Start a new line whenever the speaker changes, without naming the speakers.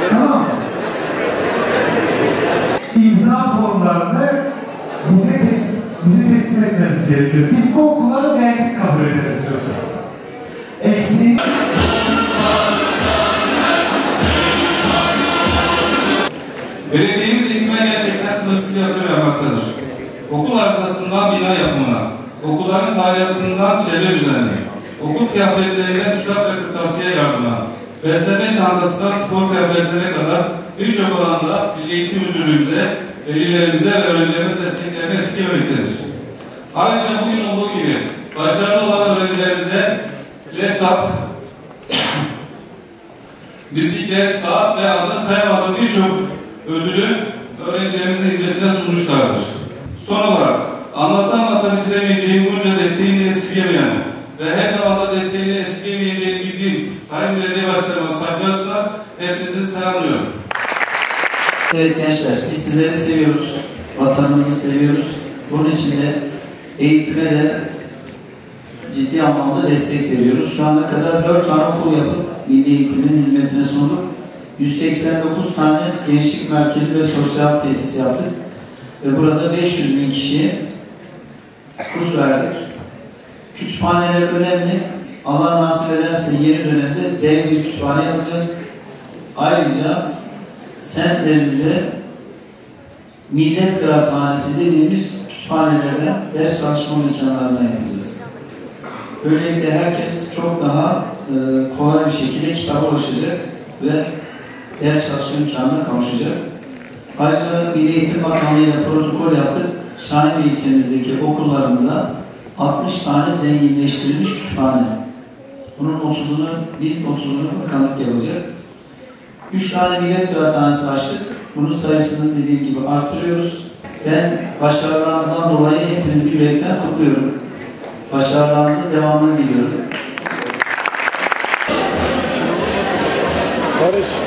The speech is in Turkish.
Tamam. İmza formlarını bize teslim etmeniz gerekiyor. Biz bu okulları verdik kabul ederiz diyoruz. Eksiği...
Belediyemiz eğitime gerçekten sınırsız yatırım yapmaktadır. Okul arsasından bina yapımına, okulların tadilatından çevre düzenine, okul kıyafetlerinden kitap ve kırtasiye yardımına, beslenme çantasından spor kıyafetlerine kadar birçok alanda Milli Eğitim Müdürlüğümüze, velilerimize ve öğrencilerimize desteklerini esirgememektedir. Ayrıca bugün olduğu gibi başarılı olan öğrencilerimize laptop, bisiklet, saat ve adını sayamadığım birçok ödülü öğrencilerimizin hizmetine sunmuşlardır. Son olarak anlata bitiremeyeceğim bunca desteğini esirgemeyen ve her zaman da desteğini esirgemeyeceğini bildiğim Sayın Belediye Başkanıma saygılar sunar, hepinizi selamlıyorum.
Evet gençler, biz sizleri seviyoruz, vatanımızı seviyoruz. Bunun için de eğitime de ciddi anlamda destek veriyoruz. Şu ana kadar 4 tane okul yapıp milli eğitimin hizmetine sunduk. 189 tane gençlik merkezi ve sosyal tesis yaptık. Ve burada 500.000 kişiye kurs verdik. Kütüphaneler önemli. Allah nasip ederse yeni dönemde dev bir kütüphane yapacağız. Ayrıca semtlerimize millet kıraathanesi dediğimiz kütüphanelerden ders çalışma imkanlarına yapacağız. Böylelikle herkes çok daha kolay bir şekilde kitaba ulaşacak ve ders çalışma imkanına kavuşacak. Ayrıca Milli Eğitim Bakanlığı ile protokol yaptık. Şahinbey ilçemizdeki okullarımıza 60 tane zenginleştirilmiş kütüphane. Bunun 30'unu bakanlık yapacak. 3 tane millet kıraathanesi açtık. Bunun sayısını dediğim gibi artırıyoruz. Ben başarılarınızdan dolayı hepinizi yürekten kutluyorum. Başarılarınızın devamını diliyorum.
Barış.